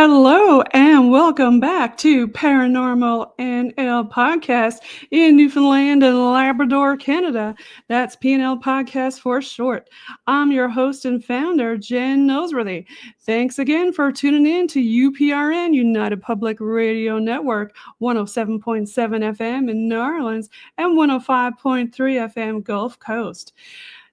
Hello and welcome back to Paranormal NL Podcast in Newfoundland and Labrador, Canada. That's PNL Podcast for short. I'm your host and founder, Jen Nosworthy. Thanks again for tuning in to UPRN, United Public Radio Network, 107.7 FM in New Orleans and 105.3 FM Gulf Coast.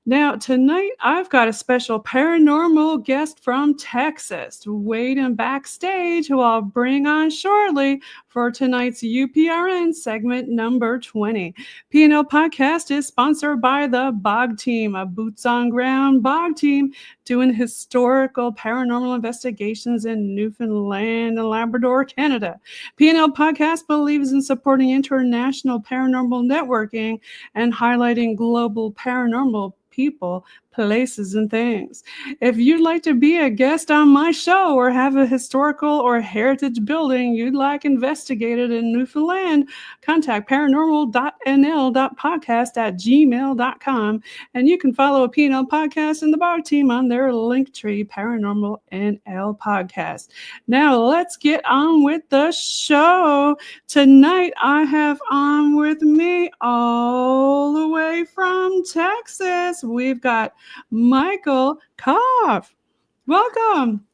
Now, tonight, I've got a special paranormal guest from Texas waiting backstage who I'll bring on shortly for tonight's UPRN segment number 20. PNL Podcast is sponsored by the BOG team, a boots-on-ground BOG team doing historical paranormal investigations in Newfoundland and Labrador, Canada. PNL Podcast believes in supporting international paranormal networking and highlighting global paranormal people, places, and things. If you'd like to be a guest on my show or have a historical or heritage building you'd like investigated in Newfoundland, contact paranormal.nl.podcast@gmail.com, and you can follow a PNL Podcast and the BOG team on their Linktree Paranormal NL Podcast. Now let's get on with the show. Tonight I have on with me all the way from Texas, we've got Michael Kopf. Welcome.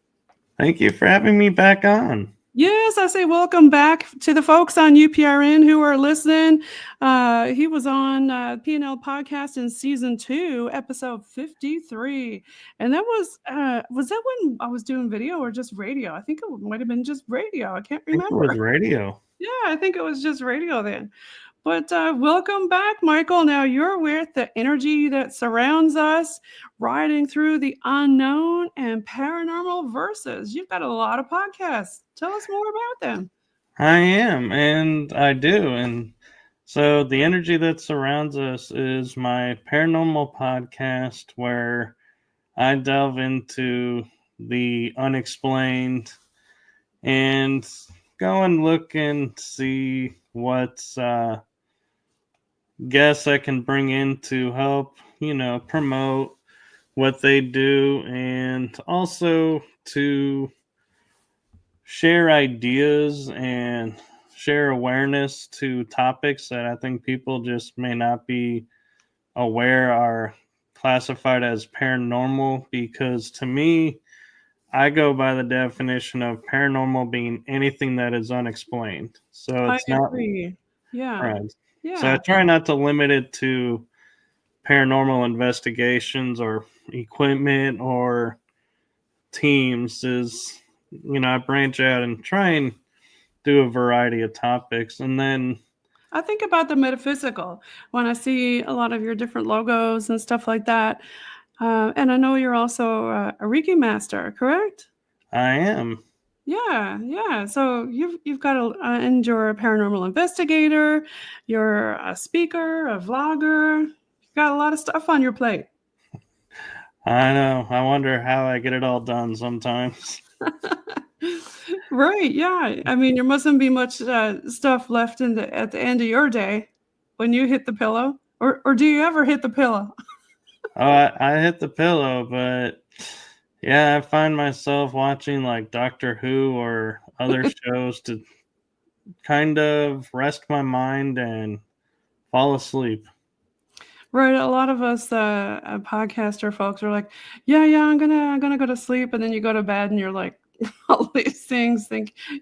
Thank you for having me back on. Yes, I say welcome back to the folks on UPRN who are listening. He was on PNL Podcast in season 2, episode 53. And that was that when I was doing video or just radio? I think it might have been just radio. I can't remember. It was radio. Yeah, I think it was just radio then. But welcome back, Michael. Now you're with the energy that surrounds us, riding through the unknown and paranormal verses. You've got a lot of podcasts. Tell us more about them. I am, and I do. And so the energy that surrounds us is my paranormal podcast where I delve into the unexplained and go and look and see what's guests I can bring in to help, promote what they do, and also to share ideas and share awareness to topics that I think people just may not be aware are classified as paranormal, because to me, I go by the definition of paranormal being anything that is unexplained. So it's I agree. Yeah. Right. Yeah. So I try not to limit it to paranormal investigations or equipment or teams. I branch out and try and do a variety of topics. And then I think about the metaphysical when I see a lot of your different logos and stuff like that. And I know you're also a Reiki Master, correct? I am. Yeah. So you've got and you're a paranormal investigator, you're a speaker, a vlogger. You've got a lot of stuff on your plate. I know. I wonder how I get it all done sometimes. Right. Yeah. I mean, there mustn't be much stuff left at the end of your day when you hit the pillow, or do you ever hit the pillow? I hit the pillow, but yeah, I find myself watching like Doctor Who or other shows to kind of rest my mind and fall asleep. Right. A lot of us podcaster folks are like, yeah, I'm gonna go to sleep, and then you go to bed and you're like, all these things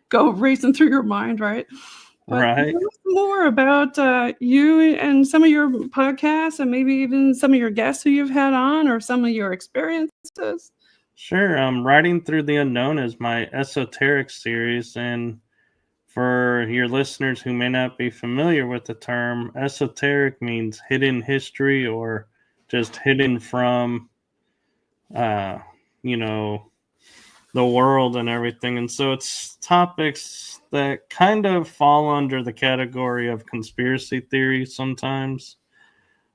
go racing through your mind, right? But right. Tell us more about you and some of your podcasts, and maybe even some of your guests who you've had on, or some of your experiences. Sure. Riding Through the Unknown is my esoteric series, and for your listeners who may not be familiar with the term, esoteric means hidden history or just hidden from, the world and everything. And so it's topics that kind of fall under the category of conspiracy theory sometimes,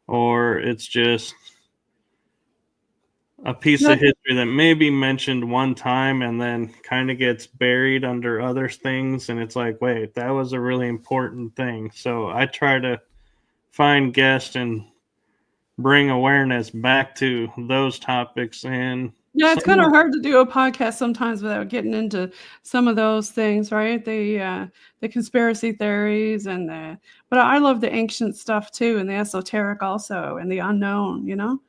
or it's just a piece of history that may be mentioned one time and then kind of gets buried under other things. And it's like, wait, that was a really important thing. So I try to find guests and bring awareness back to those topics and Yeah, it's kind of Some hard to do a podcast sometimes without getting into some of those things, right? The conspiracy theories and but I love the ancient stuff too, and the esoteric also, and the unknown, you know?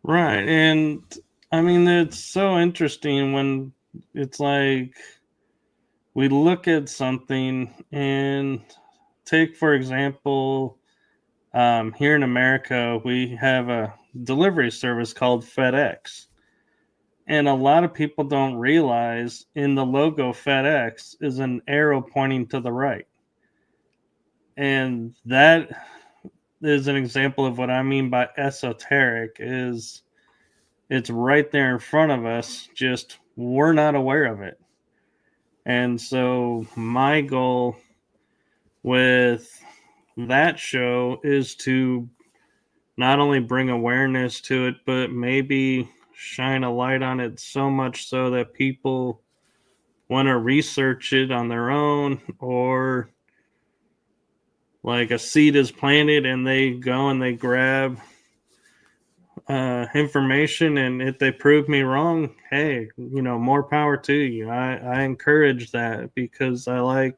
right, and I mean it's so interesting when it's like we look at something and take for example, here in America we have a delivery service called FedEx. And a lot of people don't realize in the logo FedEx is an arrow pointing to the right. And that is an example of what I mean by esoteric is it's right there in front of us, just we're not aware of it. And so my goal with that show is to not only bring awareness to it, but maybe shine a light on it so much so that people want to research it on their own, or like a seed is planted and they go and they grab information, and if they prove me wrong, hey, more power to you. I encourage that because I like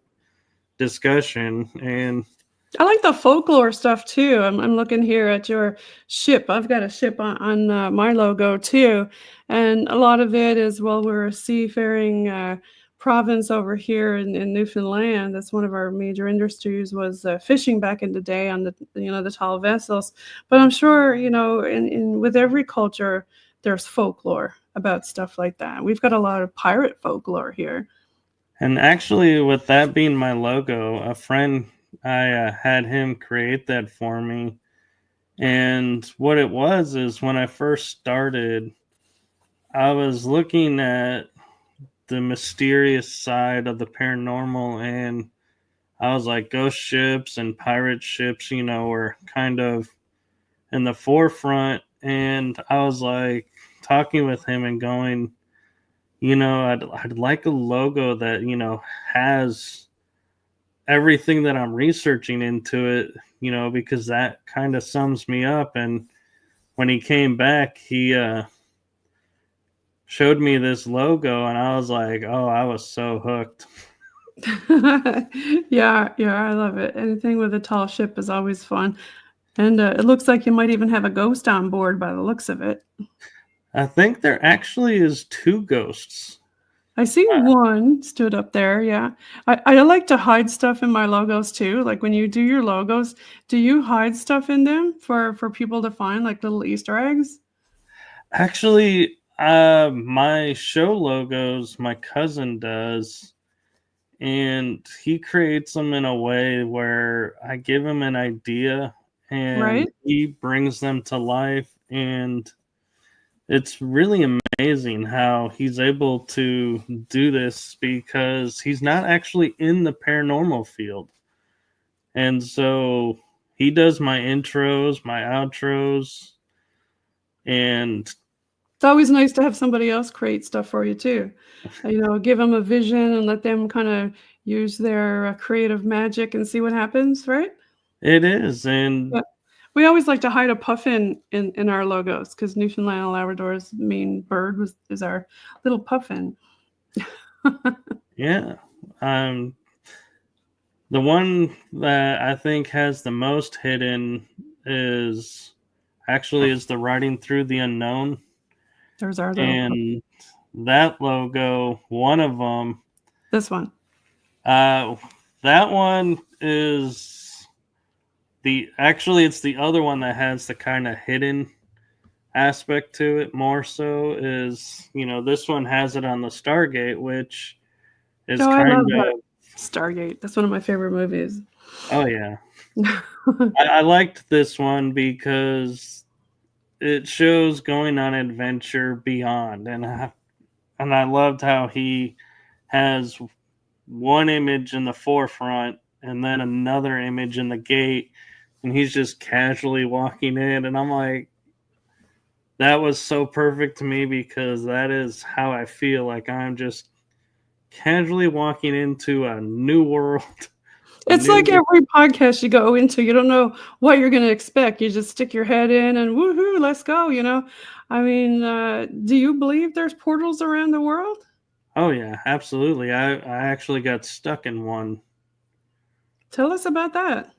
discussion. And I like the folklore stuff too. I'm looking here at your ship. I've got a ship on my logo too, and a lot of it is, well, we're a seafaring province over here in Newfoundland. That's one of our major industries was fishing back in the day on the tall vessels. But I'm sure in with every culture there's folklore about stuff like that. We've got a lot of pirate folklore here. actually, with that being my logo, a friend, I had him create that for me. And what it was is when I first started, I was looking at the mysterious side of the paranormal, and I was like, ghost ships and pirate ships, were kind of in the forefront. And I was like talking with him and going, I'd like a logo that, has everything that I'm researching into it, because that kind of sums me up. And when he came back, he showed me this logo, and I was like, oh, I was so hooked. Yeah, yeah, I love it. Anything with a tall ship is always fun. And it looks like you might even have a ghost on board by the looks of it. I think there actually is two ghosts. I see one stood up there. Yeah. I like to hide stuff in my logos too. Like when you do your logos, do you hide stuff in them for people to find, like little Easter eggs? Actually, my show logos, my cousin does, and he creates them in a way where I give him an idea and Right? he brings them to life. And it's really amazing how he's able to do this because he's not actually in the paranormal field. And so he does my intros, my outros, and It's always nice to have somebody else create stuff for you too. Give them a vision and let them kind of use their creative magic and see what happens, right? it is. And Yeah. We always like to hide a puffin in our logos because Newfoundland and Labrador's main bird is our little puffin. yeah, um, the one that I think has the most hidden is the writing through the unknown. There's our little puff. And that logo, one of them, This one. uh, that one is it's the other one that has the kind of hidden aspect to it more so is, this one has it on the Stargate, which is Oh, I kind love that. of, Stargate. That's one of my favorite movies. oh yeah. I liked this one because it shows going on adventure beyond, and I loved how he has one image in the forefront and then another image in the gate, and he's just casually walking in, and I'm like, that was so perfect to me because that is how I feel, like I'm just casually walking into a new world. It's like every podcast you go into, you don't know what you're going to expect. You just stick your head in and woohoo, let's go, you know? I mean, do you believe there's portals around the world? Oh yeah, absolutely. I actually got stuck in one. Tell us about that.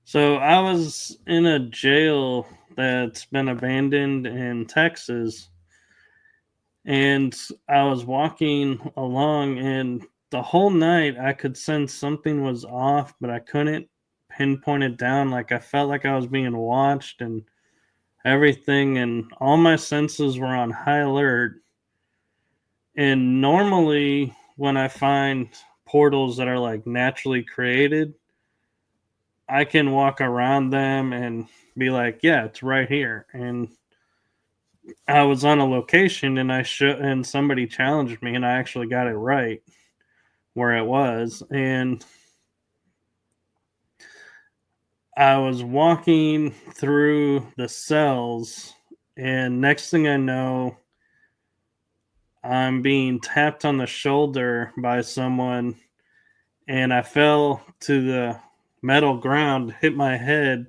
So I was in a jail that's been abandoned in Texas, and I was walking along, and the whole night I could sense something was off, but I couldn't pinpoint it down. Like I felt like I was being watched and everything, and all my senses were on high alert. And normally, when I find portals that are like naturally created, I can walk around them and be like, yeah, it's right here. And I was on a location and and somebody challenged me and I actually got it right where it was. And I was walking through the cells, and next thing I know, I'm being tapped on the shoulder by someone, and I fell to the metal ground, hit my head,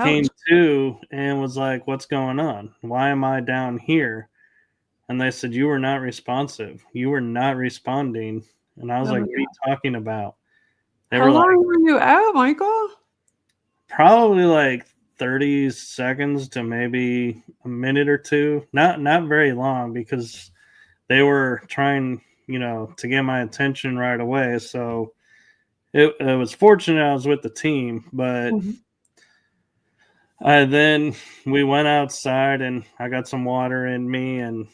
came Ouch. to, and was like, "What's going on? Why am I down here?" And they said, "You were not responsive. You were not responding." And I was Oh like, my "What are you God. talking about?" They How were like, long were you out, Michael? probably like 30 seconds to maybe a minute or two. Not very long, because they were trying, to get my attention right away. So it was fortunate I was with the team, but Mhm. then we went outside and I got some water in me and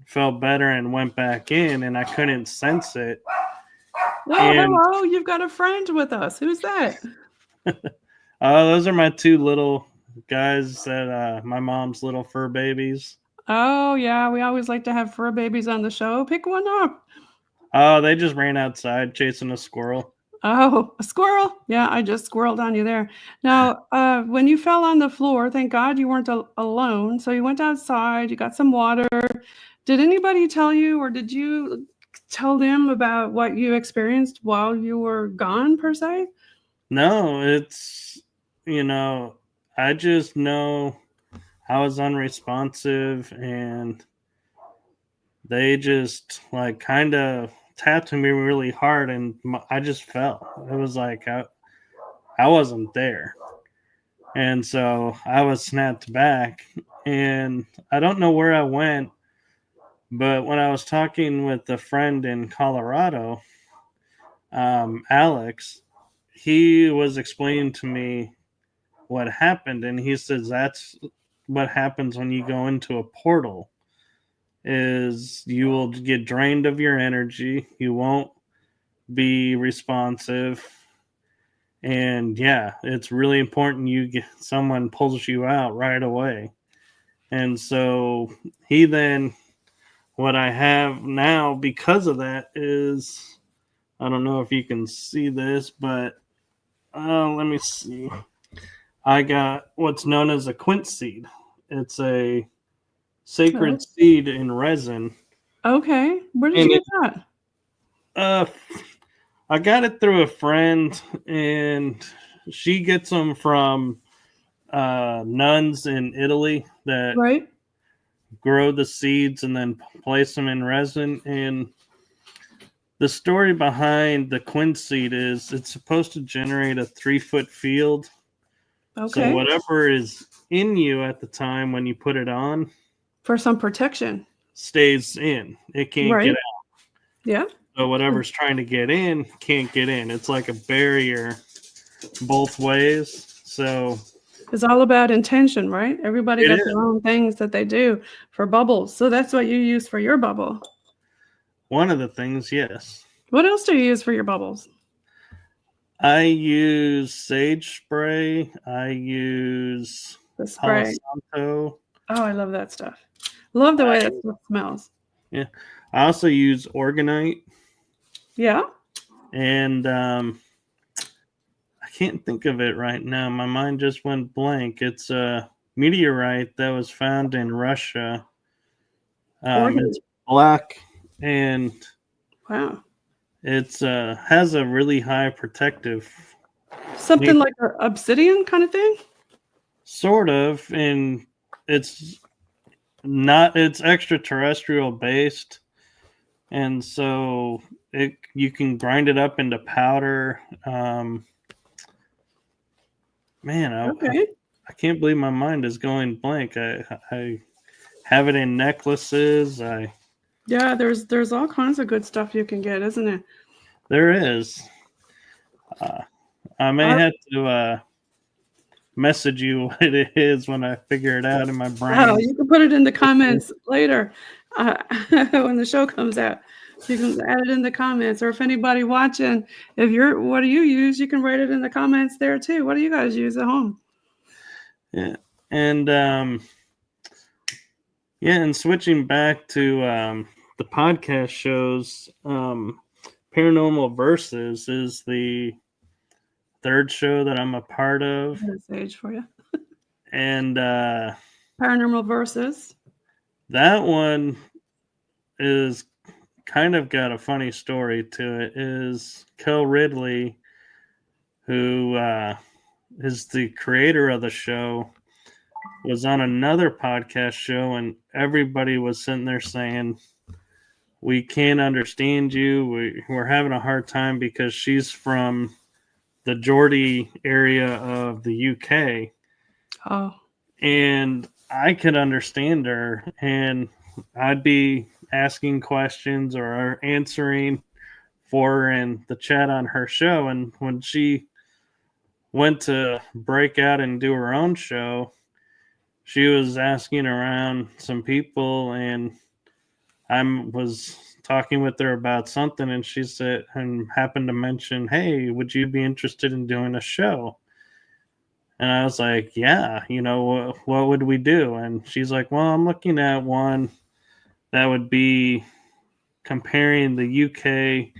felt better and went back in, and I couldn't sense it. Well, And hello, you've got a friend with us. Who's that? those are my two little guys that my mom's little fur babies. Oh, yeah, we always like to have fur babies on the show. Pick one up. Oh, they just ran outside chasing a squirrel. Oh, a squirrel. Yeah, I just squirreled on you there. Now, when you fell on the floor, thank God you weren't alone. So you went outside, you got some water. Did anybody tell you, or did you tell them about what you experienced while you were gone, per se? No, it's, I just know I was unresponsive, and they just like kind of tapped me really hard, and I just fell. It was like I wasn't there. And so I was snapped back, and I don't know where I went, but when I was talking with a friend in Colorado, Alex, he was explaining to me what happened, and he says that's what happens when you go into a portal, is you will get drained of your energy, you won't be responsive, and yeah, it's really important you get someone pulls you out right away. And so he then, what I have now because of that is, I don't know if you can see this, but let me see. I got what's known as a quince seed. It's a Oh, sacred seed in resin. okay. Where did you And get that? uh, I got it through a friend, and she gets them from nuns in Italy that Right? grow the seeds and then place them in resin. And the story behind the quince seed is it's supposed to generate a 3-foot field. So Okay. whatever is in you at the time when you put it on For some protection. stays in. It can't get Right? out. Yeah. So whatever's trying to get in can't get in. It's like a barrier both ways. So It's all about intention, right? Everybody it got is their own things that they do for bubbles. So that's what you use for your bubble. one of the things, yes. What else do you use for your bubbles? I use sage spray. I use The spray. Palo Santo. Oh, I love that stuff. Love the way I, that stuff smells. yeah. I also use organite, Yeah. and I can't think of it right now. My mind just went blank. It's a meteorite that was found in Russia. It's Organ. black, and Wow. It's has a really high protective, Something like an obsidian kind of thing? sort of, and it's not, it's extraterrestrial based, and so you can grind it up into powder. Man, Okay. I can't believe my mind is going blank. I have it in necklaces. Yeah, there's all kinds of good stuff you can get, isn't it? There is. I may have to message you what it is when I figure it out in my brain. Oh, you can put it in the comments later when the show comes out. You can add it in the comments, or if anybody watching, what do you use? You can write it in the comments there too. What do you guys use at home? Yeah, and and switching back to the podcast shows, Paranormal Versus is the third show that I'm a part of, Sage for you. and Paranormal Versus. that one is kind of got a funny story to it. Is Kel Ridley, who is the creator of the show, was on another podcast show, and everybody was sitting there saying, "We can't understand you. We're having a hard time," because she's from the Geordie area of the UK. Oh. And I could understand her, and I'd be asking questions or answering for her in the chat on her show. And when she went to break out and do her own show, she was asking around some people, and I was talking with her about something, and she said, and happened to mention, "Hey, would you be interested in doing a show?" And I was like, "Yeah, what would we do?" And she's like, "Well, I'm looking at one that would be comparing the UK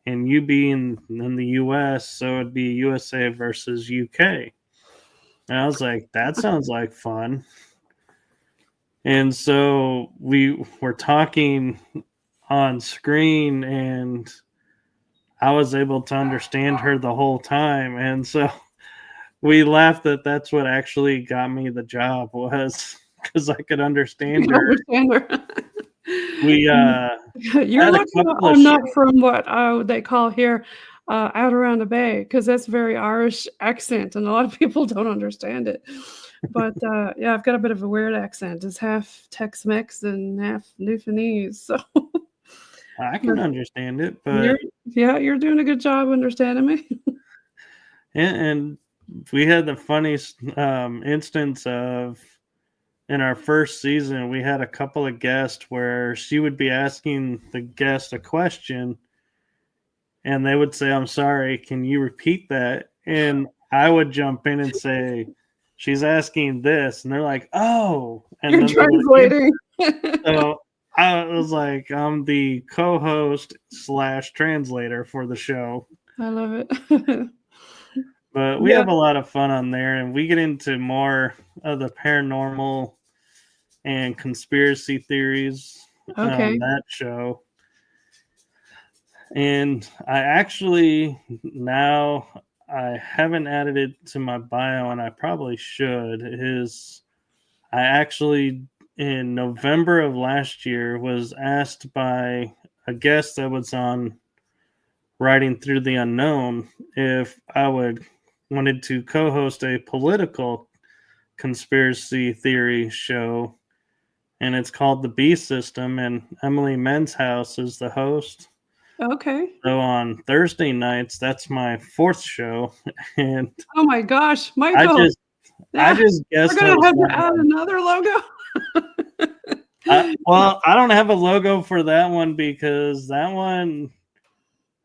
and you being in the US, so it'd be USA versus UK." And I was like, "That sounds like fun." And so we were talking on screen, and I was able to understand her the whole time. And so we laughed that that's what actually got me the job, was because I could understand her. We You're had a lucky couple of I'm not from what they call here out around the bay, because that's very Irish accent, and a lot of people don't understand it. But yeah, I've got a bit of a weird accent. It's half Tex-Mex and half Newfoundlandese. So I can understand it, but you're doing a good job understanding me. and we had the funniest instance of, in our first season, we had a couple of guests where she would be asking the guest a question, and they would say, "I'm sorry, can you repeat that?" And I would jump in and say, "She's asking this," and they're like, "Oh," and You're then translating. so I was like, I'm the co-host / translator for the show. I love it. But we have a lot of fun on there, and we get into more of the paranormal and conspiracy theories on that show. And I actually, now, I haven't added it to my bio, and I probably should, I actually, in November of last year, was asked by a guest that was on Writing Through the Unknown if I wanted to co-host a political conspiracy theory show, and it's called The B System, and Emily Menshouse is the host. Okay. So on Thursday nights, that's my fourth show, and oh my gosh, Michael! I just guessed we're gonna have to add another logo. Well, I don't have a logo for that one, because that one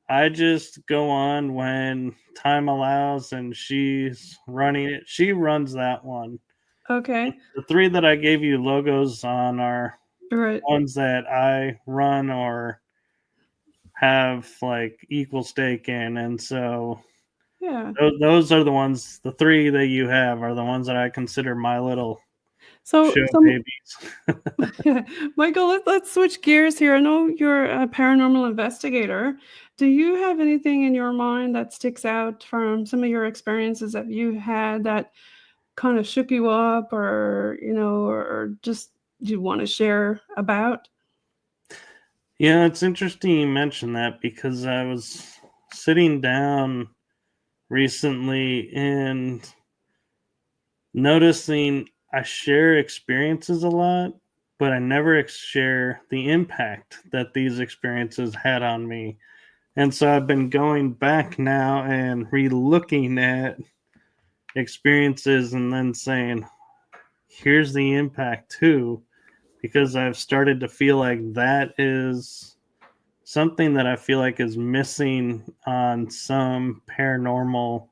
I just go on when time allows, and she's running it. She runs that one. Okay. The three that I gave you logos on are ones that I run or have like equal stake in, and so those are the ones. The three that you have are the ones that I consider my little So, show so babies. Michael, let's switch gears here. I know you're a paranormal investigator. Do you have anything in your mind that sticks out from some of your experiences that you had that kind of shook you up, or or just you want to share about? Yeah, it's interesting you mentioned that because I was sitting down recently and noticing I share experiences a lot, but I never share the impact that these experiences had on me. And so I've been going back now and re-looking at experiences and then saying, here's the impact too, because I've started to feel like that is something that I feel like is missing on some paranormal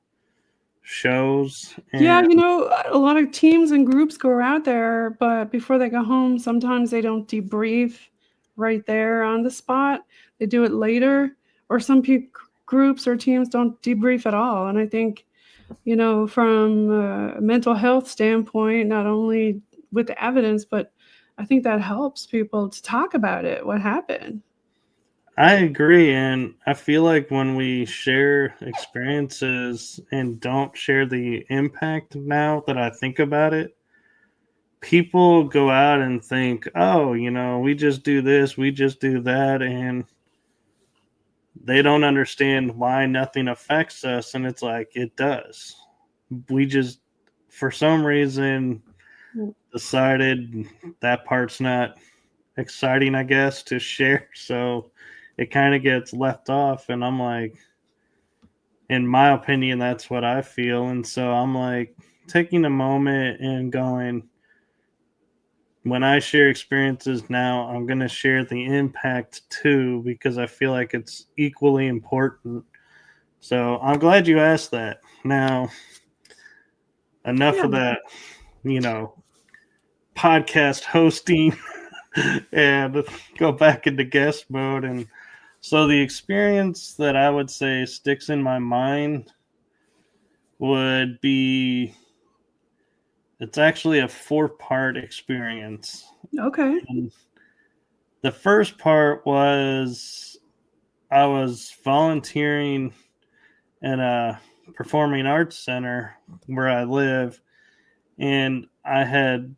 shows. Yeah, And a lot of teams and groups go out there, but before they go home, sometimes they don't debrief right there on the spot. They do it later, or some groups or teams don't debrief at all. And I think, from a mental health standpoint, not only with the evidence, but I think that helps people to talk about it, what happened. I agree. And I feel like when we share experiences and don't share the impact, now that I think about it, people go out and think, oh, we just do this, we just do that. And they don't understand why nothing affects us. And it's like, it does. We just, for some reason, decided that part's not exciting, I guess, to share. So it kind of gets left off. And I'm like, in my opinion, that's what I feel. And so I'm like taking a moment and going, when I share experiences now, I'm going to share the impact too, because I feel like it's equally important. So I'm glad you asked that. Now, enough Yeah. of that, podcast hosting and go back into guest mode. And so the experience that I would say sticks in my mind would be, it's actually a 4-part experience. Okay. And the first part was I was volunteering at a performing arts center where I live, and I had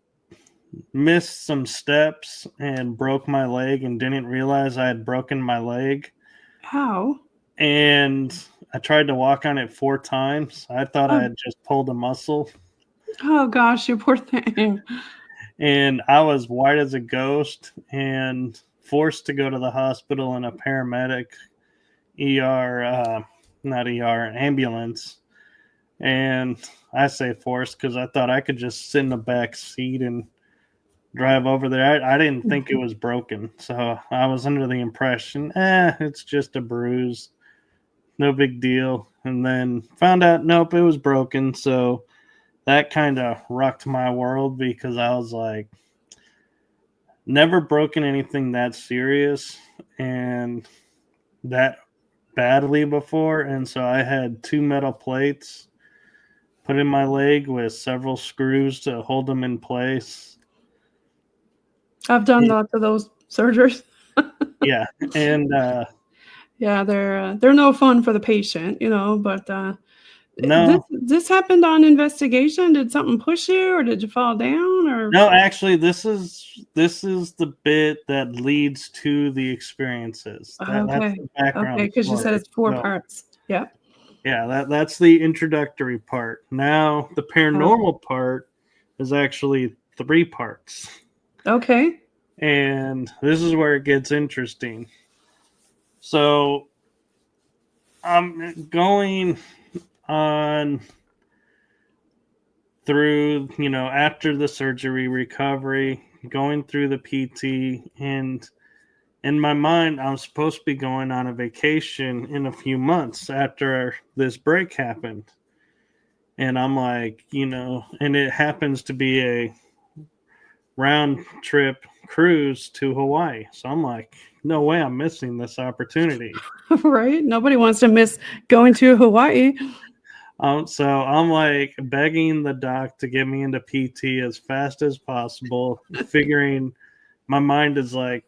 missed some steps and broke my leg and didn't realize I had broken my leg. How? And I tried to walk on it 4 times. I thought I Oh, had just pulled a muscle. oh gosh, you poor thing. And I was white as a ghost and forced to go to the hospital in a paramedic not ER, ambulance. And I say forced because I thought I could just sit in the back seat and drive over there. I didn't think it was broken. So I was under the impression, it's just a bruise. No big deal. And then found out, nope, it was broken. So that kind of rocked my world because I was like, never broken anything that serious and that badly before. And so I had 2 metal plates put in my leg with several screws to hold them in place. I've done lots of those surgeries. Yeah. And Yeah, they're no fun for the patient, but this no, this happened on investigation. Did something push you, or did you fall down, or? no, actually this is the bit that leads to the experiences. That's Okay. the Okay, background because you said story. it's 4 So parts. Yeah. yeah, that's the introductory part. Now the Oh, paranormal part is actually 3 parts. okay. And this is where it gets interesting. So I'm going on through, after the surgery, recovery, going through the PT, and in my mind, I'm supposed to be going on a vacation in a few months after this break happened. And I'm like, and it happens to be a round trip cruise to Hawaii. So I'm like, no way I'm missing this opportunity. Right. Nobody wants to miss going to Hawaii. So I'm like begging the doc to get me into PT as fast as possible, figuring my mind is like,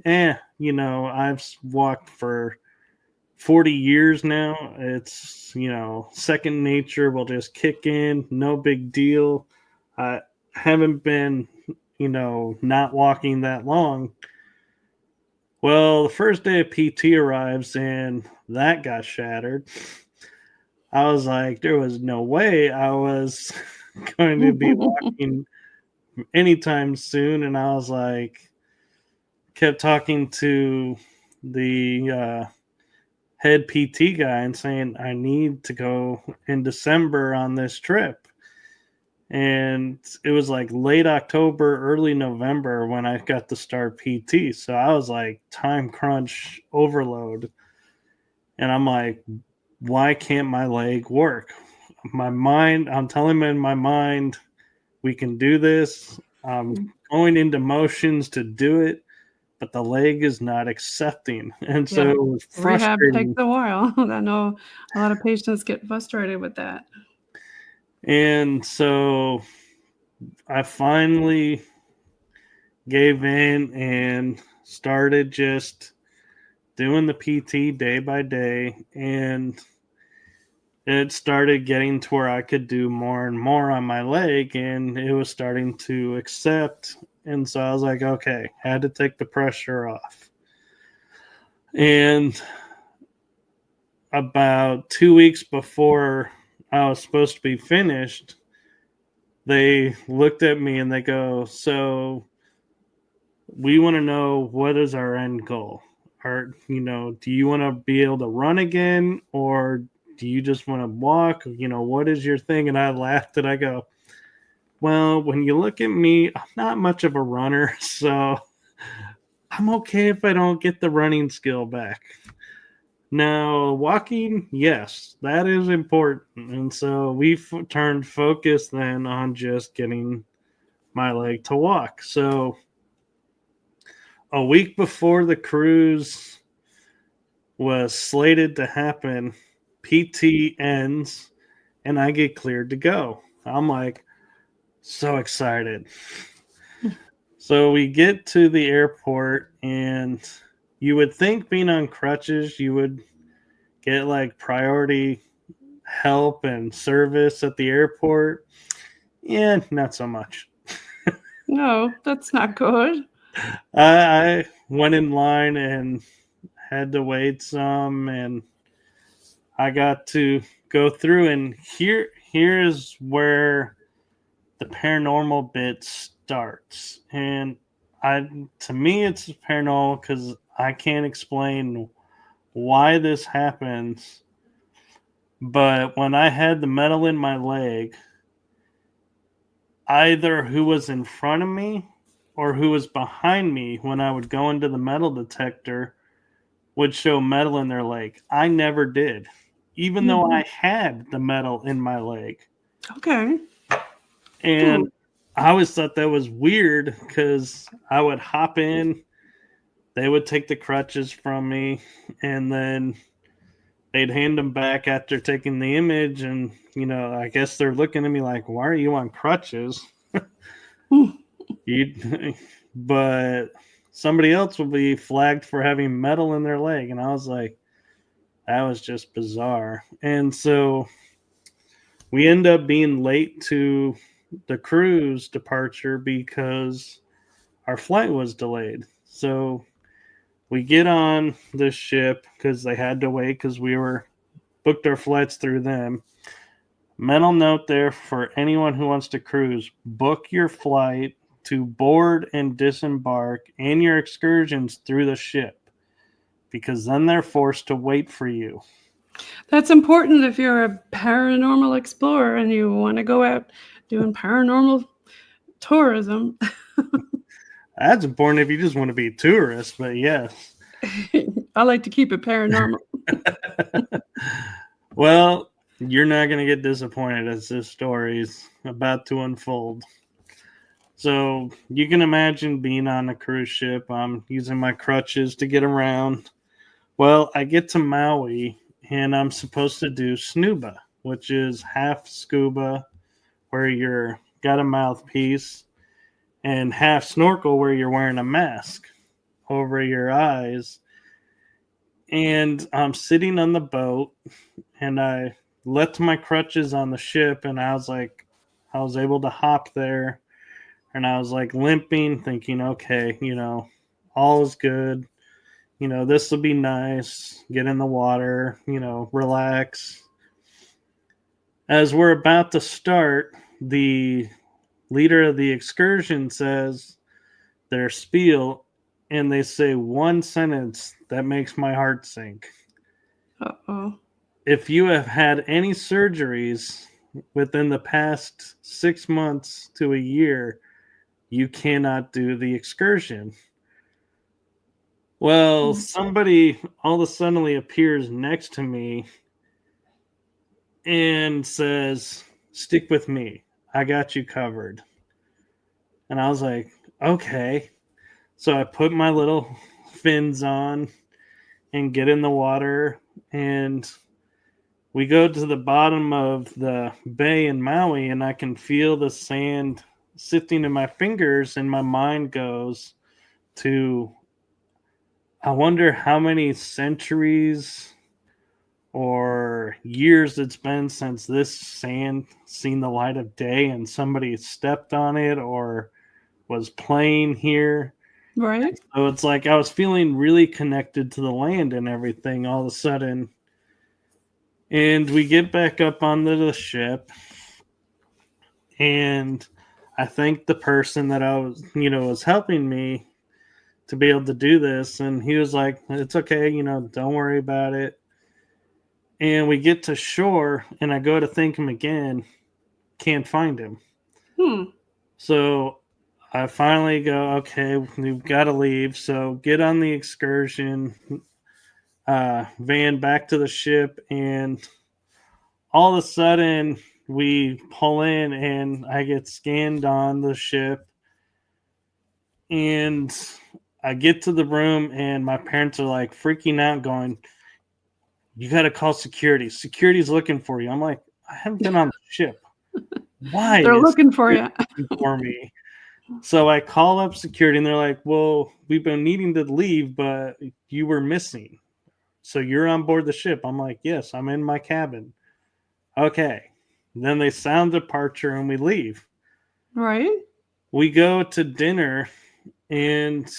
I've walked for 40 years now. It's, second nature will just kick in. No big deal. I haven't been, not walking that long. Well, the first day of PT arrives and that got shattered. I was like, there was no way I was going to be walking anytime soon. And I was like, kept talking to the head PT guy and saying, I need to go in December on this trip. And it was like late October, early November when I got to start PT. So I was like, time crunch overload. And I'm like, why can't my leg work? My mind, I'm telling him in my mind, we can do this. I'm going into motions to do it, but the leg is not accepting. And so it was Rehab frustrating. takes a while. I know a lot of patients get frustrated with that. And so I finally gave in and started just doing the PT day by day. And it started getting to where I could do more and more on my leg, and it was starting to accept. And so I was like, okay, had to take the pressure off. And about 2 weeks before I was supposed to be finished, they looked at me and they go, so we want to know, what is our end goal? Do you want to be able to run again, or do you just want to walk? What is your thing? And I laughed and I go, well, when you look at me, I'm not much of a runner, so I'm okay if I don't get the running skill back. Now, walking, yes, that is important. And so we turned focus then on just getting my leg to walk. So a week before the cruise was slated to happen, PT ends and I get cleared to go. I'm like so excited. So we get to the airport, and you would think being on crutches, you would get like priority help and service at the airport. Yeah, not so much. No, that's not good. I went in line and had to wait some, and I got to go through. And here's where the paranormal bit starts. And to me, it's paranormal because I can't explain why this happens. But when I had the metal in my leg, either who was in front of me or who was behind me when I would go into the metal detector would show metal in their leg. I never did, even though I had the metal in my leg. Okay. And I always thought that was weird because I would hop in, they would take the crutches from me, and then they'd hand them back after taking the image. And, I guess they're looking at me like, why are you on crutches? But somebody else would be flagged for having metal in their leg. And I was like, that was just bizarre. And so we end up being late to the cruise departure because our flight was delayed. So we get on this ship because they had to wait because we were booked our flights through them. Mental note there for anyone who wants to cruise: book your flight to board and disembark and your excursions through the ship, because then they're forced to wait for you. That's important if you're a paranormal explorer and you want to go out doing paranormal tourism. That's important if you just want to be a tourist, but yes. I like to keep it paranormal. Well, you're not going to get disappointed as this story is about to unfold. So you can imagine being on a cruise ship. I'm using my crutches to get around. Well, I get to Maui and I'm supposed to do snuba, which is half scuba, where you're got a mouthpiece, and half snorkel, where you're wearing a mask over your eyes. And I'm sitting on the boat, and I left my crutches on the ship, and I was able to hop there, and I was like limping, thinking, okay, all is good. This will be nice. Get in the water, relax. As we're about to start, the leader of the excursion says their spiel, and they say one sentence that makes my heart sink. Uh-oh. If you have had any surgeries within the past 6 months to a year, you cannot do the excursion. Well, somebody all of a sudden appears next to me and says, "Stick with me. I got you covered." And I was like, okay. So I put my little fins on and get in the water, and we go to the bottom of the bay in Maui, and I can feel the sand sifting in my fingers, and my mind goes to, I wonder how many centuries or years it's been since this sand seen the light of day and somebody stepped on it or was playing here. Right. So it's like I was feeling really connected to the land and everything all of a sudden. And we get back up onto the ship, and I thank the person that I was helping me to be able to do this. And he was like, "It's okay, don't worry about it." And we get to shore, and I go to thank him again, can't find him. So I finally go, okay, we've got to leave. So get on the excursion van back to the ship, and all of a sudden we pull in, and I get scanned on the ship, and I get to the room, and my parents are like freaking out, going, "You got to call security. Security's looking for you." I'm like, "I haven't been on the ship. Why? They're looking for you." For me. So I call up security, and they're like, "Well, we've been needing to leave, but you were missing. So you're on board the ship." I'm like, "Yes, I'm in my cabin." Okay. Then they sound departure, and we leave. Right. We go to dinner, and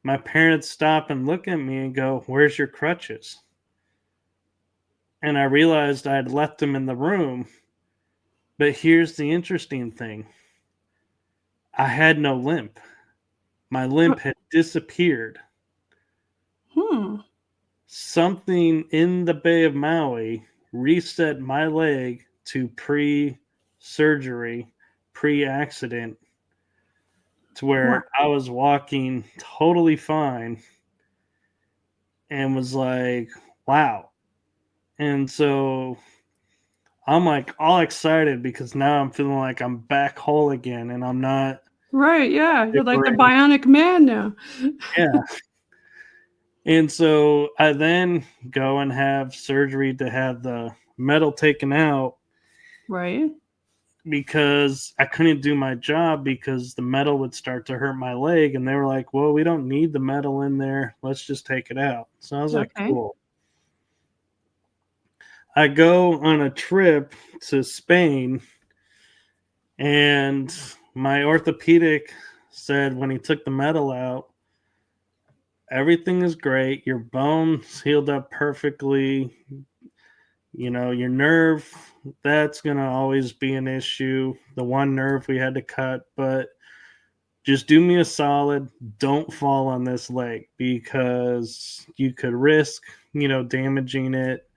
my parents stop and look at me and go, "Where's your crutches?" And I realized I had left them in the room. But here's the interesting thing. I had no limp. My limp had disappeared. Something in the Bay of Maui reset my leg to pre-surgery, pre-accident, to where I was walking totally fine and was like, wow. And so I'm like all excited because now I'm feeling like I'm back whole again, and I'm not. Right, yeah. You're like the bionic man now. Yeah. And so I then go and have surgery to have the metal taken out. Right. Because I couldn't do my job because the metal would start to hurt my leg. And they were like, "Well, we don't need the metal in there. Let's just take it out." So I was like, cool. I go on a trip to Spain, and my orthopedic said when he took the metal out, "Everything is great. Your bones healed up perfectly. Your nerve, that's going to always be an issue. The one nerve we had to cut, but just do me a solid. Don't fall on this leg because you could risk, damaging it."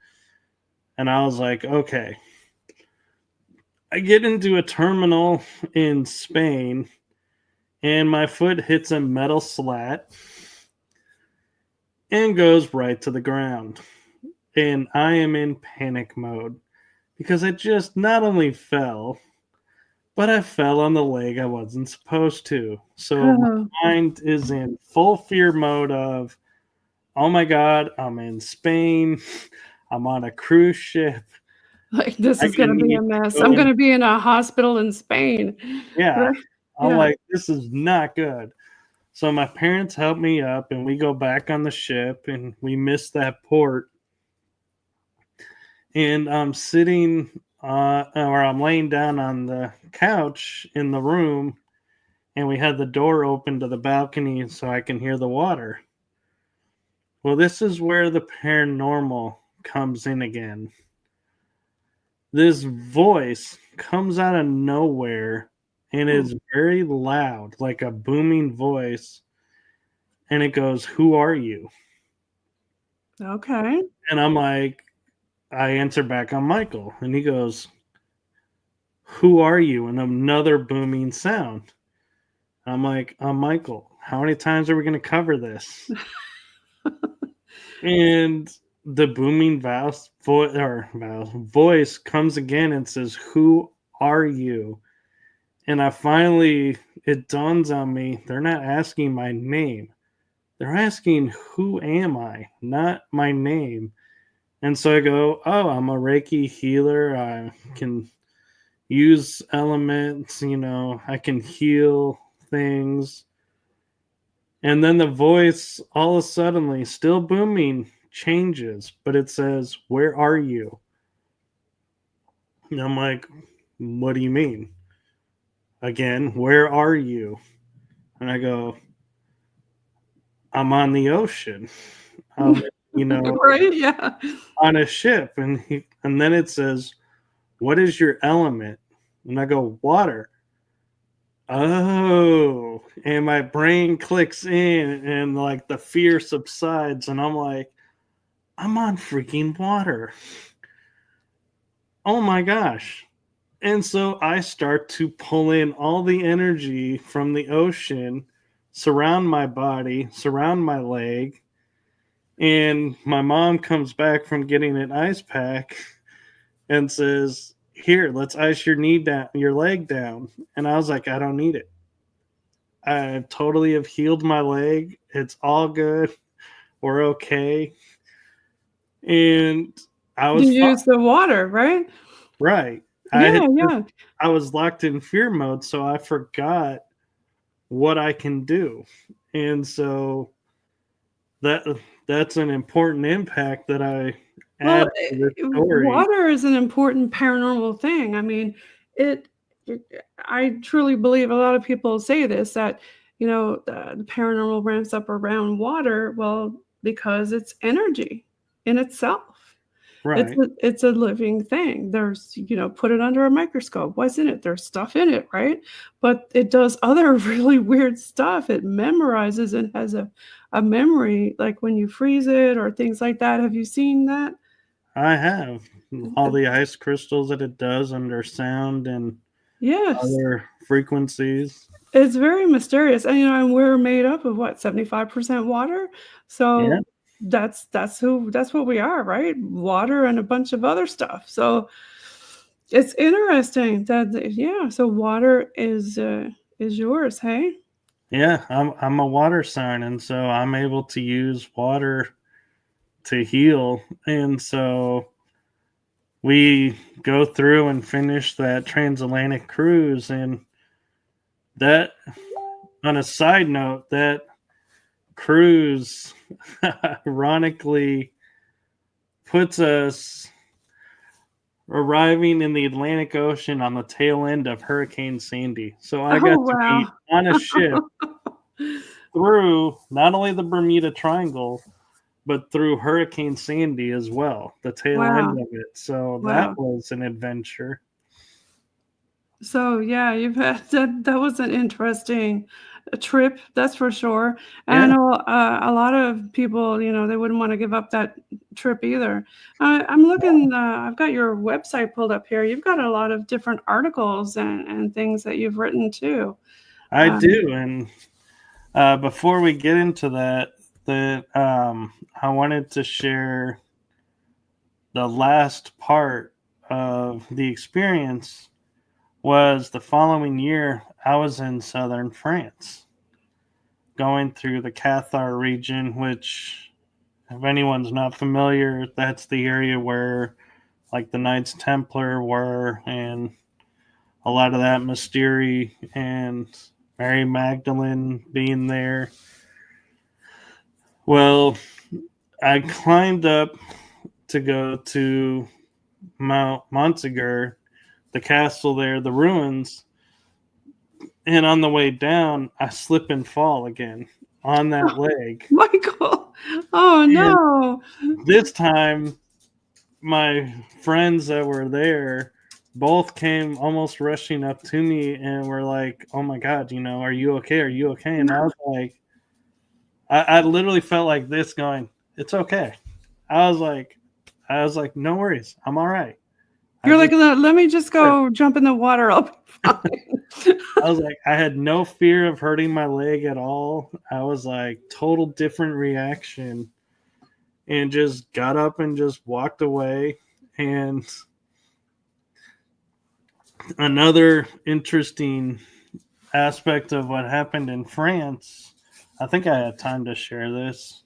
And I was like, okay. I get into a terminal in Spain, and my foot hits a metal slat and goes right to the ground. And I am in panic mode because I just not only fell, but I fell on the leg I wasn't supposed to. So my mind is in full fear mode of, oh my God, I'm in Spain. I'm on a cruise ship. Like, this I is gonna didn't be even a mess. go I'm in. gonna be in a hospital in Spain. Yeah. Right? I'm Yeah. like, this is not good. So my parents help me up and we go back on the ship and we miss that port. And I'm sitting or I'm laying down on the couch in the room and we had the door open to the balcony so I can hear the water. Well, this is where the paranormal comes in again. This voice comes out of nowhere and Hmm. is very loud, like a booming voice. And it goes, "Who are you?" Okay. And I'm like, I answer back, "I'm Michael." And he goes, "Who are you?" And another booming sound. I'm like, "I'm Michael. How many times are we going to cover this?" And the booming voice comes again and says, "Who are you?" And it dawns on me, they're not asking my name. They're asking, "Who am I?" Not my name. And so I go, "Oh, I'm a Reiki healer. I can use elements, I can heal things." And then the voice, all of a suddenly, still booming, changes, but it says, "Where are you?" And I'm like, "What do you mean?" Again, "Where are you?" And I go, "I'm on the ocean. I'm, you know, Right? Yeah. on a ship." And then it says, "What is your element?" And I go, "Water." Oh, and my brain clicks in and like the fear subsides and I'm like, I'm on freaking water. Oh my gosh. And so I start to pull in all the energy from the ocean, surround my body, surround my leg, and my mom comes back from getting an ice pack and says, "Here, let's ice your leg down." And I was like, "I don't need it. I totally have healed my leg. It's all good. We're okay." And I You was fine. use the water, right? Right. I had Yeah, just, yeah. I was locked in fear mode, so I forgot what I can do. And so that that's an important impact that I Well, add to this story. water is an important paranormal thing. I mean, it, I truly believe a lot of people say this that, the paranormal ramps up around water. Well, because it's energy in itself. Right. It's a living thing. There's, put it under a microscope. What's in it? There's stuff in it, right? But it does other really weird stuff. It memorizes and has a memory, like when you freeze it or things like that. Have you seen that? I have all the ice crystals that it does under sound and Yes. other frequencies. It's very mysterious. And we're made up of what, 75% water? Yeah. So that's what we are, right? Water and a bunch of other stuff. So it's interesting that yeah, so water is yours, hey? Yeah, I'm a water sign and so I'm able to use water to heal. And so we go through and finish that transatlantic cruise and that on a side note, that cruise ironically puts us arriving in the Atlantic Ocean on the tail end of Hurricane Sandy. So I Oh, got to be wow. on a ship through not only the Bermuda Triangle, but through Hurricane Sandy as well, the tail end Wow. of it. So that Wow. was an adventure. So, yeah, you've had that was an interesting trip, that's for sure. And I Yeah, know, a lot of people, they wouldn't wanna give up that trip either. I'm looking, I've got your website pulled up here. You've got a lot of different articles and things that you've written too. I Um, do. And before we get into that, I wanted to share the last part of the experience was the following year. I was in southern France, going through the Cathar region, which, if anyone's not familiar, that's the area where like the Knights Templar were, and a lot of that mystery, and Mary Magdalene being there. Well, I climbed up to go to Mount Montsegur, the castle there, the ruins, and on the way down, I slip and fall again on that leg. Michael, oh no. This time, my friends that were there both came almost rushing up to me and were like, "Oh my God, are you okay? Are you okay?" And I was like, I literally felt like this going, "It's okay." I was like, "No worries. I'm all right." You're like, let me just go jump in the water. I'll be fine. I was like, I had no fear of hurting my leg at all. I was like, total different reaction, and just got up and just walked away. And another interesting aspect of what happened in France, I think I had time to share this,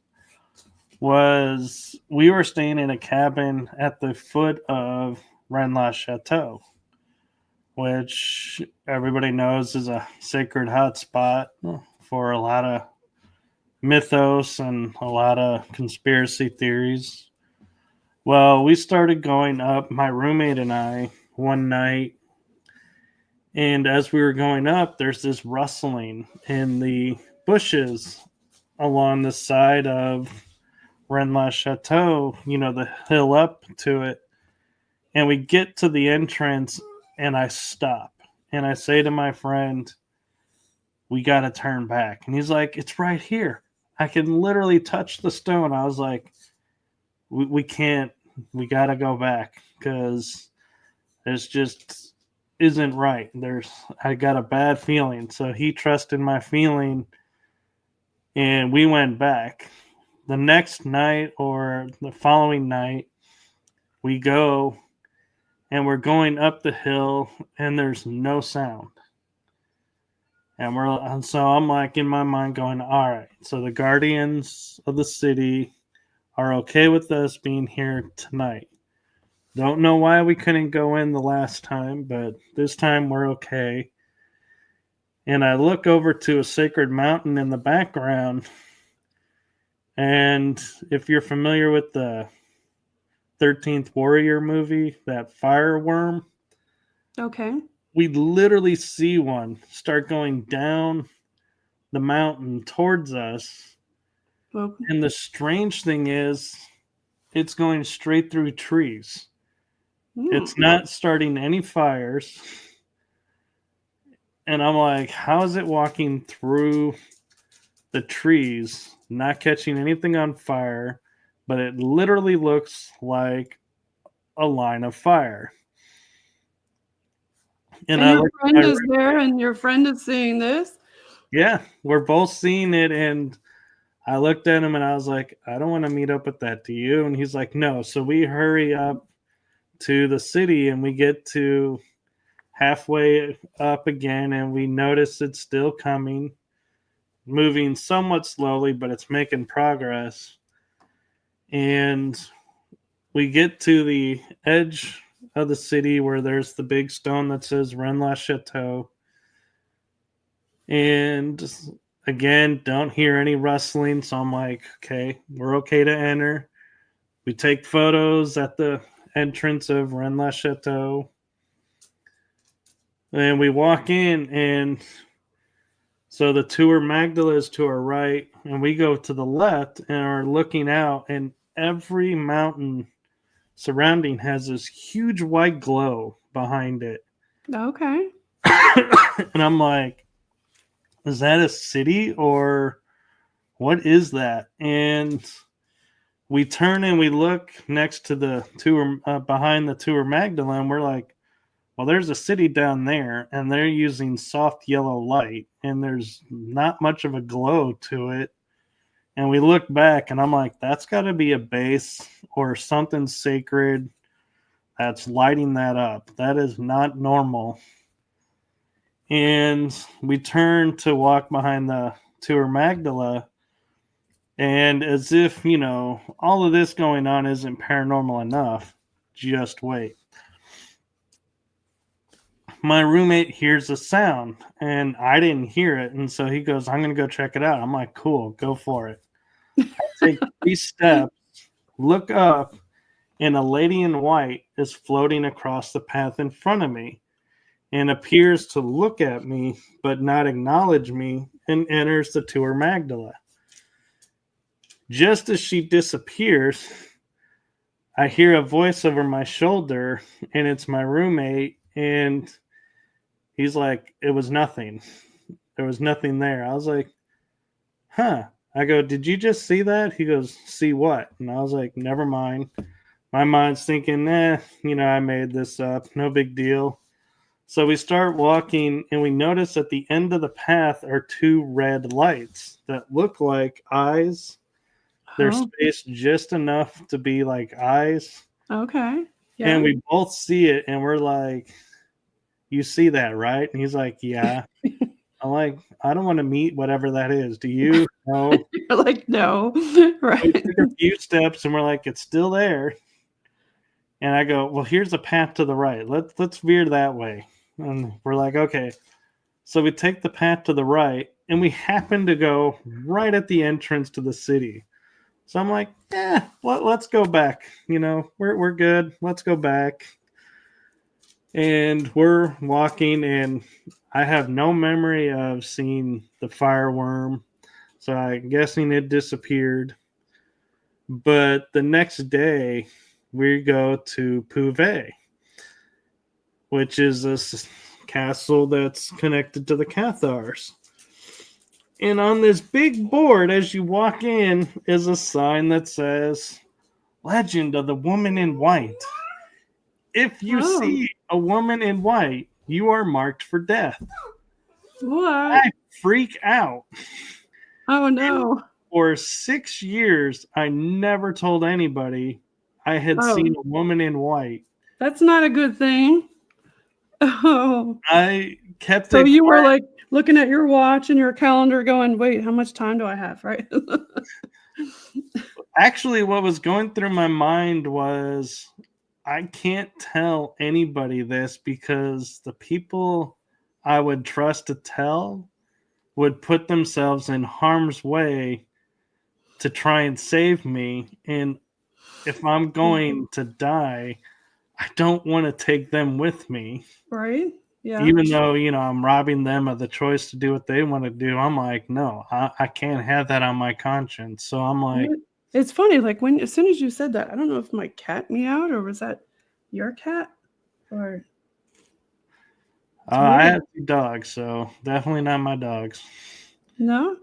was we were staying in a cabin at the foot of Rennes-le-Chateau, which everybody knows is a sacred hotspot for a lot of mythos and a lot of conspiracy theories. Well, we started going up, my roommate and I, one night, and as we were going up, there's this rustling in the bushes along the side of Rennes-le-Chateau, the hill up to it. And we get to the entrance, and I stop. And I say to my friend, "We got to turn back." And he's like, "It's right here. I can literally touch the stone." I was like, we can't. We got to go back because this just isn't right. I got a bad feeling. So he trusted my feeling, and we went back. The next night or the following night, we go, and we're going up the hill, and there's no sound. And so I'm like in my mind going, all right, so the guardians of the city are okay with us being here tonight. Don't know why we couldn't go in the last time, but this time we're okay. And I look over to a sacred mountain in the background. And if you're familiar with the 13th Warrior movie, that fire worm. Okay. We literally see one start going down the mountain towards us. Well, And the strange thing is, it's going straight through trees. It's not starting any fires. And I'm like, how is it walking through the trees, not catching anything on fire, but it literally looks like a line of fire. And your friend is there, and your friend is seeing this? Yeah, we're both seeing it, and I looked at him, and I was like, I don't want to meet up with that, do you? And he's like, no. So we hurry up to the city, and we get to halfway up again, and we notice it's still coming, moving somewhat slowly, but it's making progress. And we get to the edge of the city where there's the big stone that says Rennes-le-Chateau. And again, don't hear any rustling. So I'm like, okay, we're okay to enter. We take photos at the entrance of Rennes-le-Chateau. And we walk in, and so the Tour Magdala is to our right, and we go to the left and are looking out, and every mountain surrounding has this huge white glow behind it. Okay. And I'm like, is that a city or what is that? And we turn and we look next to the tour, behind the Tour Magdala, and we're like, well, there's a city down there, and they're using soft yellow light, and there's not much of a glow to it. And we look back, and I'm like, that's got to be a base or something sacred that's lighting that up. That is not normal. And we turn to walk behind the Tour Magdala, and as if, all of this going on isn't paranormal enough, just wait. My roommate hears a sound and I didn't hear it. And so he goes, I'm going to go check it out. I'm like, cool, go for it. I take 3 steps, look up, and a lady in white is floating across the path in front of me and appears to look at me but not acknowledge me and enters the tour Magdala. Just as she disappears, I hear a voice over my shoulder, and it's my roommate, and he's like, it was nothing. There was nothing there. I was like, huh. I go, did you just see that? He goes, see what? And I was like, never mind. My mind's thinking, I made this up. No big deal. So we start walking, and we notice at the end of the path are 2 red lights that look like eyes. They're spaced just enough to be like eyes. Okay. Yeah. And we both see it, and we're like, you see that, right? And he's like, yeah. I'm like, I don't want to meet whatever that is. Do you? No. You're like, no. Right. We took a few steps, and we're like, it's still there. And I go, well, here's a path to the right. Let's veer that way. And we're like, okay. So we take the path to the right, and we happen to go right at the entrance to the city. So I'm like, let's go back. We're good. Let's go back. And we're walking, and I have no memory of seeing the fireworm. So I'm guessing it disappeared. But the next day, we go to Pouvet, which is this castle that's connected to the Cathars. And on this big board, as you walk in, is a sign that says, Legend of the Woman in White. If you see a woman in white, you are marked for death. What? I freak out. Oh, no. And for 6 years, I never told anybody I had seen a woman in white. That's not a good thing. Oh. I kept So it you quiet. were like looking at your watch and your calendar going, wait, how much time do I have, right? Actually, what was going through my mind was, I can't tell anybody this because the people I would trust to tell would put themselves in harm's way to try and save me. And if I'm going to die, I don't want to take them with me. Right? Yeah. Even though, I'm robbing them of the choice to do what they want to do. I'm like, no, I can't have that on my conscience. So I'm like, it's funny, like as soon as you said that, I don't know if my cat meowed or was that your cat or I have 2 dogs, so definitely not my dogs. No?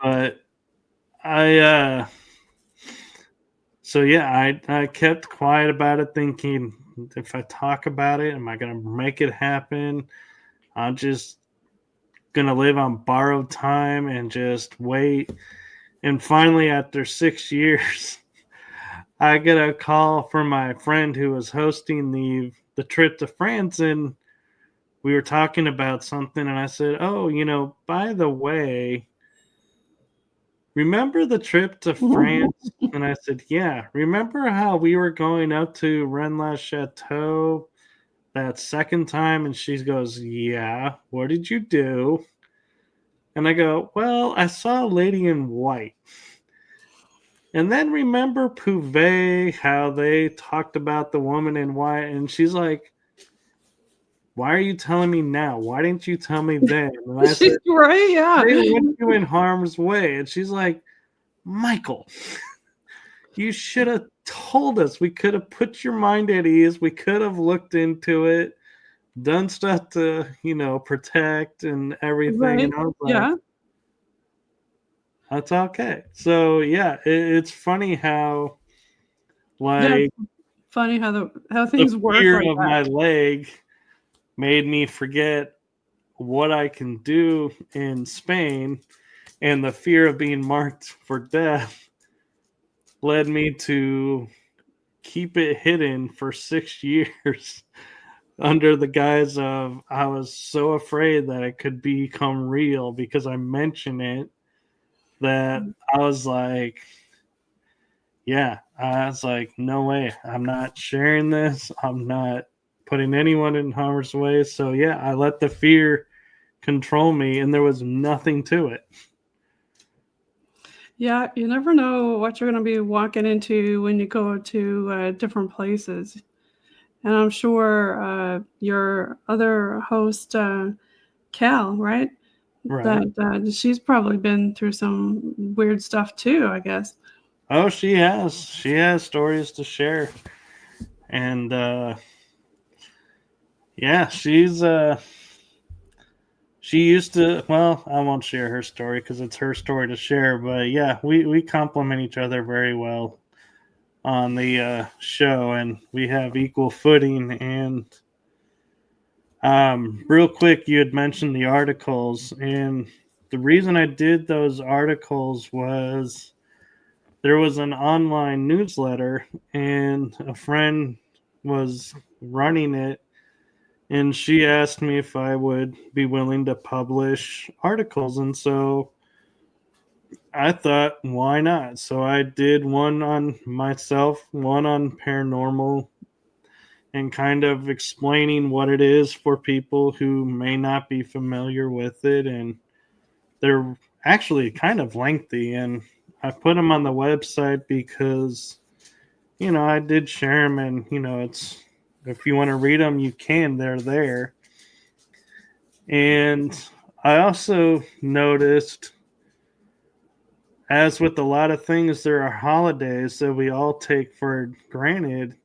But I kept quiet about it, thinking, if I talk about it, am I gonna make it happen? I'm just gonna live on borrowed time and just wait. And finally, after 6 years, I get a call from my friend who was hosting the trip to France, and we were talking about something, and I said, oh, by the way, remember the trip to France? And I said, yeah. Remember how we were going up to Rennes-le-Chateau that second time? And she goes, yeah. What did you do? And I go, well, I saw a lady in white. And then remember Pouvet, how they talked about the woman in white? And she's like, why are you telling me now? Why didn't you tell me then? And I said, right, yeah. They put you in harm's way. And she's like, Michael, you should have told us. We could have put your mind at ease. We could have looked into it, done stuff to, protect and everything. Right. And I was like, that's okay. So yeah, it's funny how, funny how things work. The fear of my leg made me forget what I can do in Spain, and the fear of being marked for death led me to keep it hidden for 6 years under the guise of I was so afraid that it could become real because I mentioned it, that I was like, yeah, I was like, no way. I'm not sharing this. I'm not putting anyone in harm's way. So, yeah, I let the fear control me, and there was nothing to it. Yeah, you never know what you're going to be walking into when you go to different places. And I'm sure your other host, Cal, right? Right. That she's probably been through some weird stuff too, I guess. Oh, she has. She has stories to share. And yeah, she used to, well, I won't share her story because it's her story to share, but yeah, we complement each other very well on the show, and we have equal footing. And real quick, you had mentioned the articles, and the reason I did those articles was there was an online newsletter, and a friend was running it, and she asked me if I would be willing to publish articles. And so I thought, why not? So I did one on myself, one on paranormal, and kind of explaining what it is for people who may not be familiar with it. And they're actually kind of lengthy, and I put them on the website because, I did share them, and, it's, if you want to read them, you can, they're there. And I also noticed, as with a lot of things, there are holidays that we all take for granted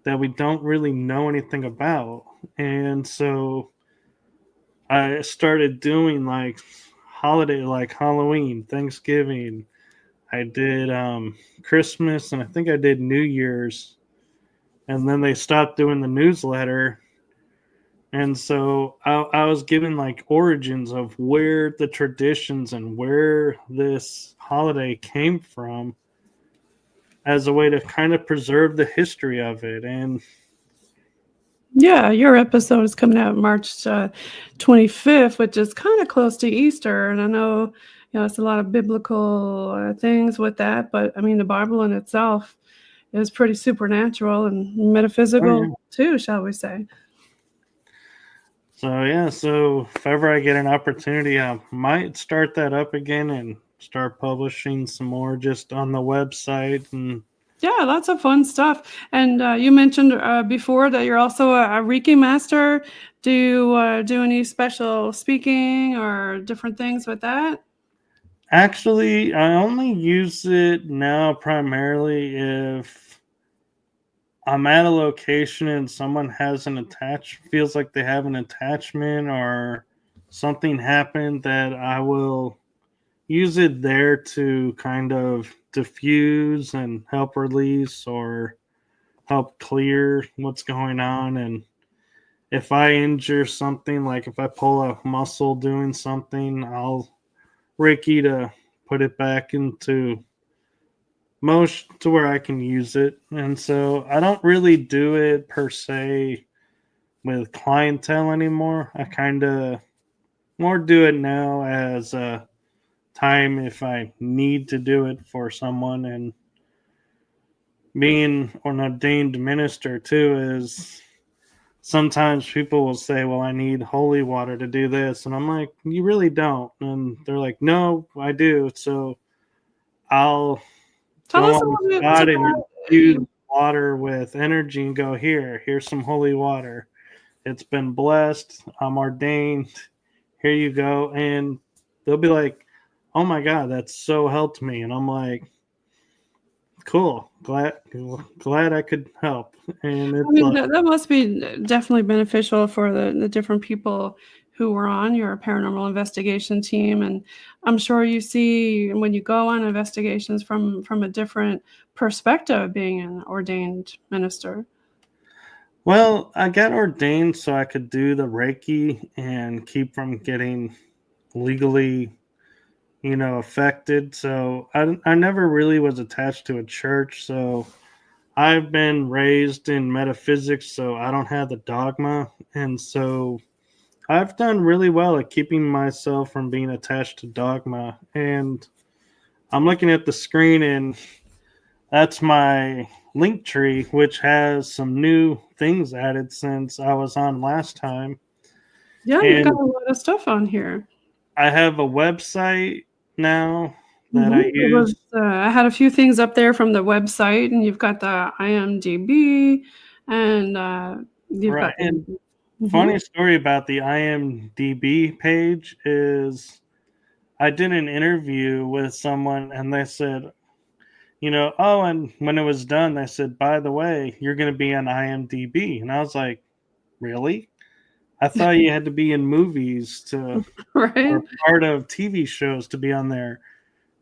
that we don't really know anything about. And so I started doing like holiday, like Halloween, Thanksgiving. I did Christmas, and I think I did New Year's. And then they stopped doing the newsletter. And so I was given like origins of where the traditions and where this holiday came from as a way to kind of preserve the history of it. And Yeah, your episode is coming out March 25th, which is kind of close to Easter. And I know, it's a lot of biblical things with that. But I mean, the Bible in itself is pretty supernatural and metaphysical too, shall we say. So yeah, so if ever I get an opportunity, I might start that up again and start publishing some more just on the website. And Yeah, lots of fun stuff. And you mentioned before that you're also a Reiki Master. Do you do any special speaking or different things with that? actually, I only use it now primarily if I'm at a location and someone has feels like they have an attachment, or something happened, that I will use it there to kind of diffuse and help release or help clear what's going on. And if I injure something, like if I pull a muscle doing something, I'll Reiki to put it back into motion to where I can use it. And so I don't really do it per se with clientele anymore. I kind of more do it now as a time if I need to do it for someone. And being an ordained minister too is, sometimes people will say, well, I need holy water to do this, and I'm like, you really don't. And they're like, no, I do. So I'll Tell go us a on little the bit spot and infuse about. water with energy and go, here's some holy water, it's been blessed, I'm ordained, here you go. And they'll be like, oh my god, that's so helped me. And I'm like, cool, glad I could help. And I it's mean, like, that must be definitely beneficial for the different people who were on your paranormal investigation team. And I'm sure you see when you go on investigations from a different perspective being an ordained minister. well, I got ordained so I could do the Reiki and keep from getting legally, affected. So I never really was attached to a church. So I've been raised in metaphysics, so I don't have the dogma. And so I've done really well at keeping myself from being attached to dogma. And I'm looking at the screen, and that's my link tree, which has some new things added since I was on last time. Yeah, you've got And a lot of stuff on here. I have a website now that I It was, use. I had a few things up there from the website, and you've got the IMDb, and you've Right. got the. And Mhm. funny story about the IMDb page is I did an interview with someone and they said, oh, and when it was done, they said, by the way, you're going to be on IMDb. And I was like, really? I thought you had to be in movies Right? or part of TV shows to be on there.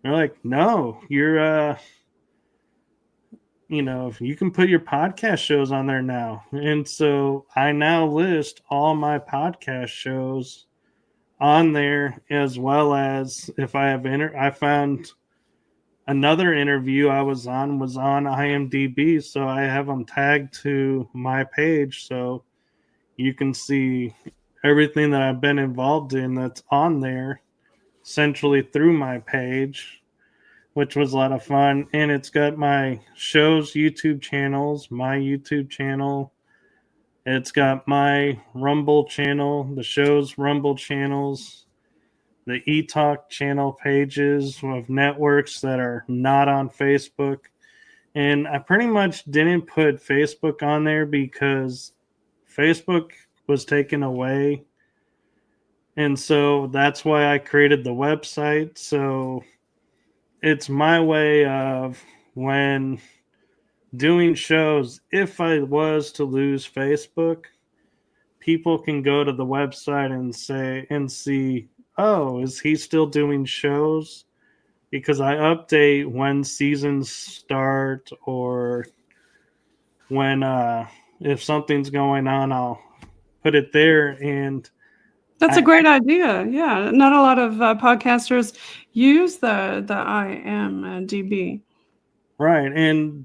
They're like, no, you're, you can put your podcast shows on there now. And so I now list all my podcast shows on there, as well as if I have I found another interview I was on IMDb, so I have them tagged to my page, so you can see everything that I've been involved in that's on there centrally through my page, which was a lot of fun. And it's got my show's YouTube channels, my YouTube channel. It's got my Rumble channel, the show's Rumble channels, the eTalk channel pages of networks that are not on Facebook. And I pretty much didn't put Facebook on there because Facebook was taken away. And so that's why I created the website. So it's my way of when doing shows, if I was to lose Facebook, people can go to the website and see, oh, is he still doing shows? Because I update when seasons start or when if something's going on, I'll put it there. And That's a I great idea. Yeah, not a lot of podcasters use the IMDb. right, and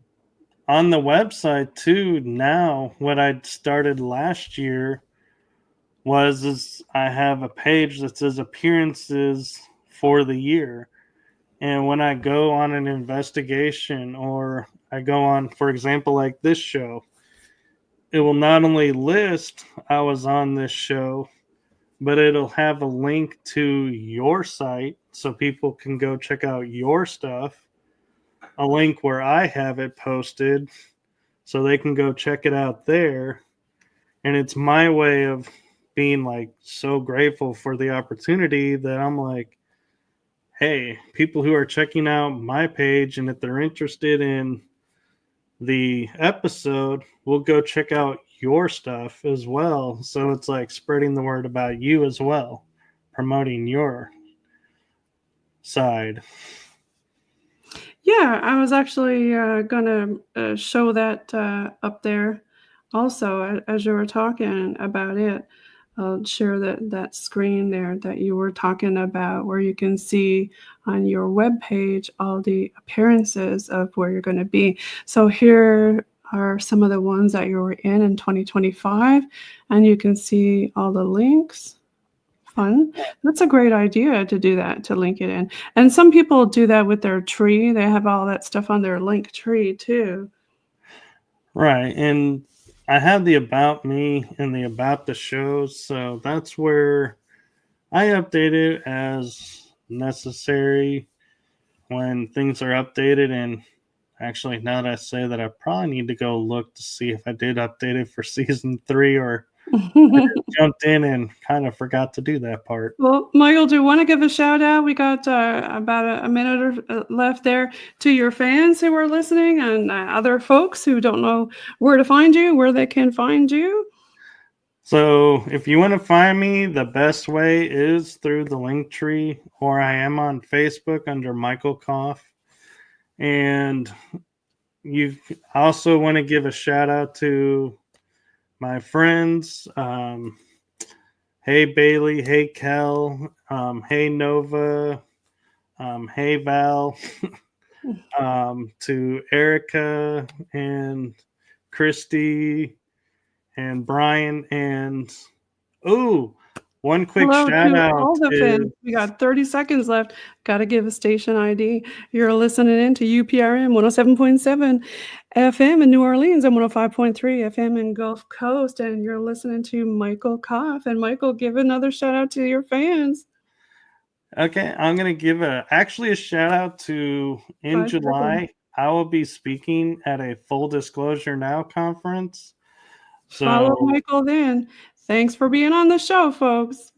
on the website too. Now, what I started last year is I have a page that says appearances for the year. And when I go on an investigation or I go on, for example, like this show, it will not only list I was on this show, but it'll have a link to your site so people can go check out your stuff, a link where I have it posted so they can go check it out there. And it's my way of being like so grateful for the opportunity that I'm like, hey, people who are checking out my page, and if they're interested in the episode, we'll go check out your stuff as well. So it's like spreading the word about you as well, promoting your side. Yeah, I was actually going to show that up there also as you were talking about it. I'll share that screen there that you were talking about, where you can see on your web page all the appearances of where you're going to be. So here are some of the ones that you were in 2025, and you can see all the links. Fun. That's a great idea to do that, to link it in. And some people do that with their tree. They have all that stuff on their link tree too. Right. And I have the about me and the about the shows. So that's where I update it as necessary when things are updated. And actually, now that I say that, I probably need to go look to see if I did update it for season 3 or I just jumped in and kind of forgot to do that part. Well, Michael, do you want to give a shout out? We got about a minute left there to your fans who are listening, and other folks who don't know where to find you, where they can find you. So if you want to find me, the best way is through the link tree, or I am on Facebook under Michael Kopf. And you also want to give a shout out to my friends. Hey Bailey, hey Kel, hey Nova, hey Val, to Erica and Christy and Brian, and One quick Hello shout to out all the is fans. We got 30 seconds left. Got to give a station ID. You're listening in to UPRN 107.7 FM in New Orleans and 105.3 FM in Gulf Coast. And you're listening to Michael Kopf. And Michael, give another shout out to your fans. Okay, I'm going to give a shout out to in 5 July. seconds. I will be speaking at a Full Disclosure Now conference. So Follow Michael then. Thanks for being on the show, folks.